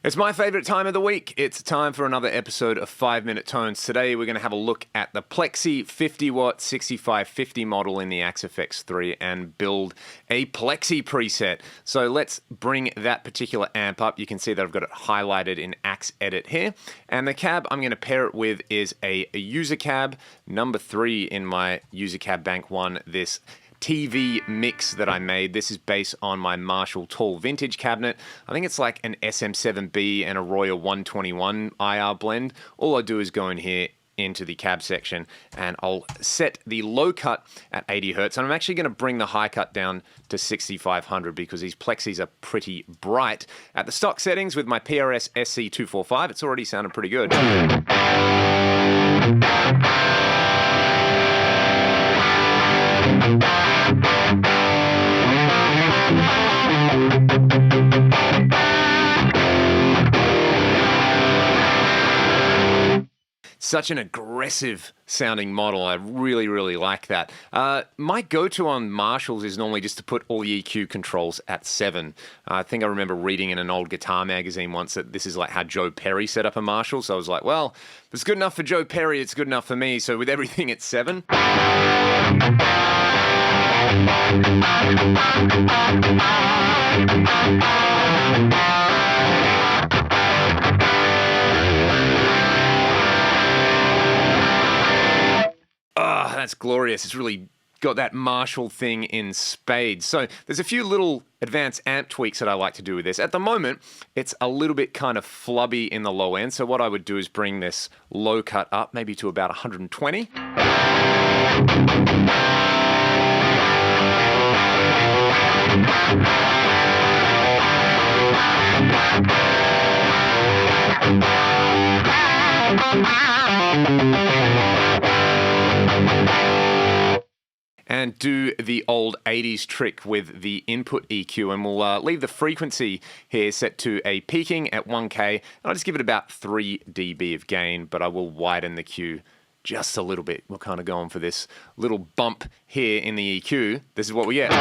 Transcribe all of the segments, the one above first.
It's my favorite time of the week. It's time for another episode of 5 Minute Tones. Today we're going to have a look at the Plexi 50-watt 6550 model in the Axe FX3 and build a Plexi preset. So let's bring that particular amp up. You can see that I've got it highlighted in Axe Edit here. And the cab I'm going to pair it with is a user cab, number 3 in my user cab bank 1, this TV mix that I made. This is based on my Marshall Tall Vintage cabinet. I think it's like an SM7B and a Royal 121 IR blend. All I do is go in here into the cab section and I'll set the low cut at 80 Hertz. And I'm actually going to bring the high cut down to 6500 because these Plexis are pretty bright. At the stock settings with my PRS SC245, it's already sounded pretty good. Such an aggressive sounding model. I really like that. My go-to on Marshalls is normally just to put all the EQ controls at 7. I think I remember reading in an old guitar magazine once that this is like how Joe Perry set up a Marshall. So I was like, well, if it's good enough for Joe Perry, it's good enough for me. So with everything at 7. That's glorious. It's really got that Marshall thing in spades. So there's a few little advanced amp tweaks that I like to do with this. At the moment, it's a little bit kind of flubby in the low end. So what I would do is bring this low cut up maybe to about 120. And do the old 80s trick with the input EQ, and we'll leave the frequency here set to a peaking at 1K, and I'll just give it about 3 dB of gain, but I will widen the Q just a little bit. We're kind of going for this little bump here in the EQ. This is what we get.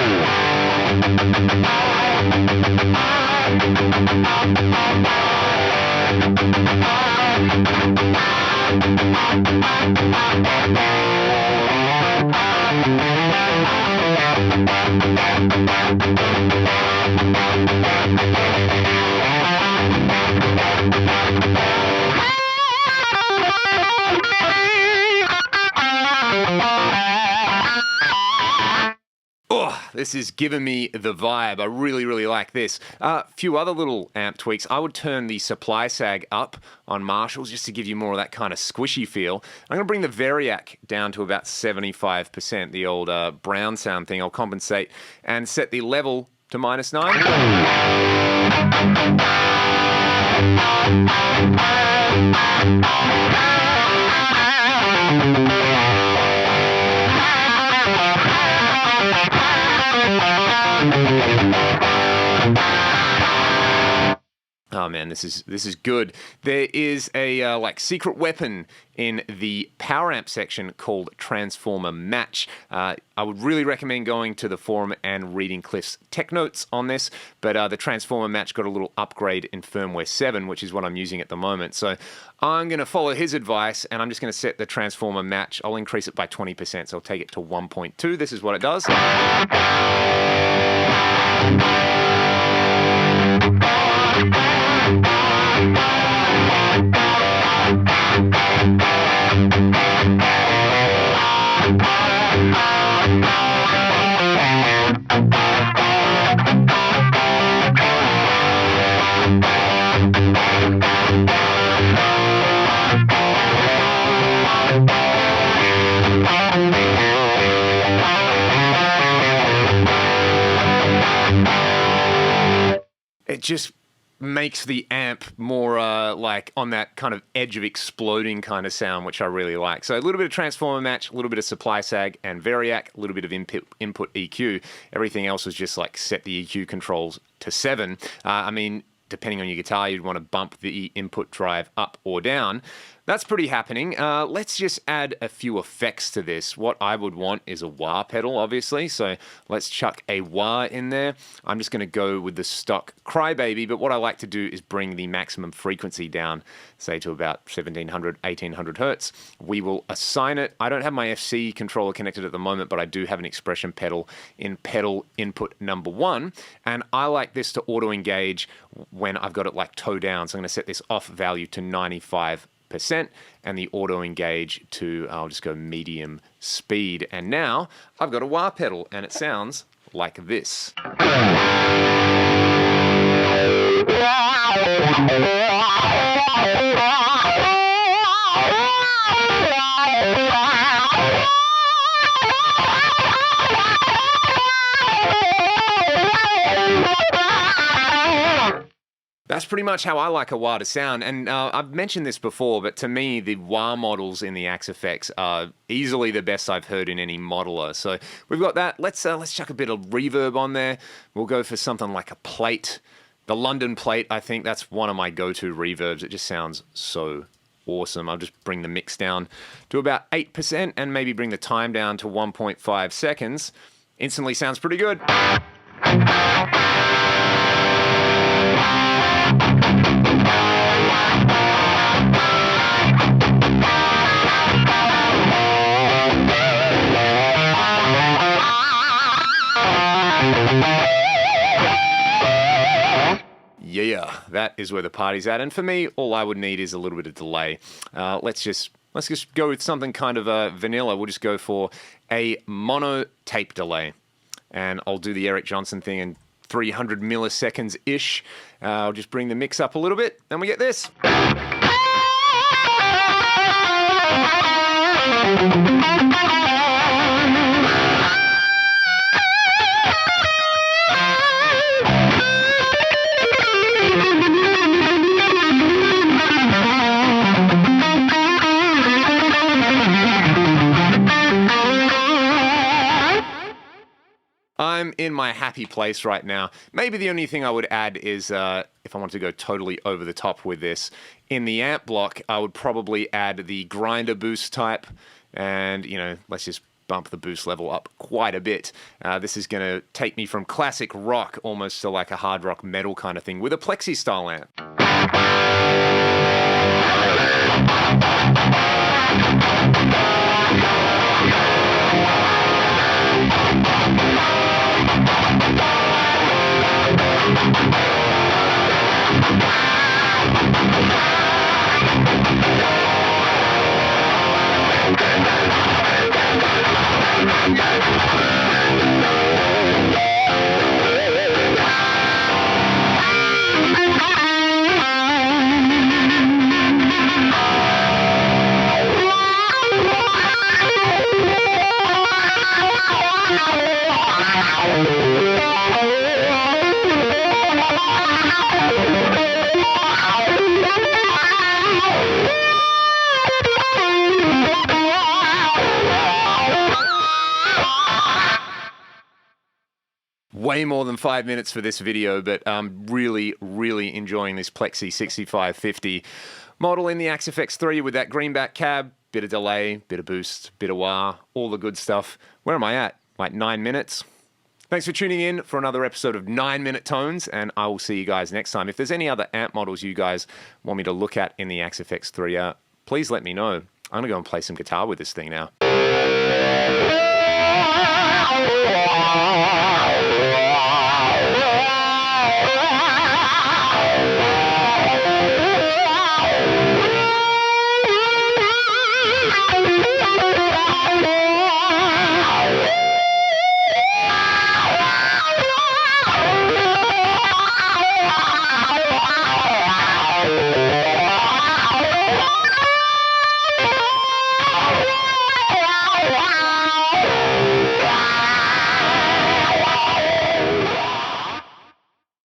This is giving me the vibe. I really like this. A few other little amp tweaks. I would turn the supply sag up on Marshalls just to give you more of that kind of squishy feel. I'm going to bring the Variac down to about 75%, the old brown sound thing. I'll compensate and set the level to -9. Oh man, this is good. There is a like secret weapon in the power amp section called Transformer Match. I would really recommend going to the forum and reading Cliff's tech notes on this, but the Transformer Match got a little upgrade in firmware 7, which is what I'm using at the moment. So I'm going to follow his advice, and I'm just going to set the Transformer Match. I'll increase it by 20%, so I'll take it to 1.2. This is what it does. It just makes the amp more like on that kind of edge of exploding kind of sound, which I really like. So a little bit of Transformer Match, a little bit of supply sag and Variac, a little bit of input EQ. Everything else was just like set the EQ controls to 7. I mean, depending on your guitar, you'd want to bump the input drive up or down. That's pretty happening. Let's just add a few effects to this. What I would want is a wah pedal, obviously, so let's chuck a wah in there. I'm just going to go with the stock Crybaby, but what I like to do is bring the maximum frequency down, say to about 1700, 1800 hertz. We will assign it. I don't have my FC controller connected at the moment, but I do have an expression pedal in pedal input number 1, and I like this to auto engage when I've got it like toe down, so I'm going to set this off value to 95%. And the auto engage to, I'll just go medium speed. And now I've got a wah pedal and it sounds like this. That's pretty much how I like a wah to sound, and I've mentioned this before, but to me, the wah models in the Axe Effects are easily the best I've heard in any modeler. So we've got that. Let's chuck a bit of reverb on there. We'll go for something like a plate. The London plate, I think that's one of my go-to reverbs. It just sounds so awesome. I'll just bring the mix down to about 8% and maybe bring the time down to 1.5 seconds. Instantly sounds pretty good. Yeah, that is where the party's at. And for me, all I would need is a little bit of delay. Let's just go with something kind of vanilla. We'll just go for a mono tape delay. And I'll do the Eric Johnson thing in 300 milliseconds-ish. I'll just bring the mix up a little bit, and we get this. I'm in my happy place right now. Maybe the only thing I would add is if I want to go totally over the top with this, in the amp block, I would probably add the grinder boost type, and, you know, let's just bump the boost level up quite a bit. This is going to take me from classic rock almost to like a hard rock metal kind of thing with a Plexi style amp. Way more than 5 minutes for this video, but I'm really enjoying this Plexi 6550 model in the Axe Effects 3 with that greenback cab, bit of delay, bit of boost, bit of wah, all the good stuff. Where am I at? Like 9 minutes? Thanks for tuning in for another episode of 9 Minute Tones, and I will see you guys next time. If there's any other amp models you guys want me to look at in the Axe Effects 3, please let me know. I'm going to go and play some guitar with this thing now.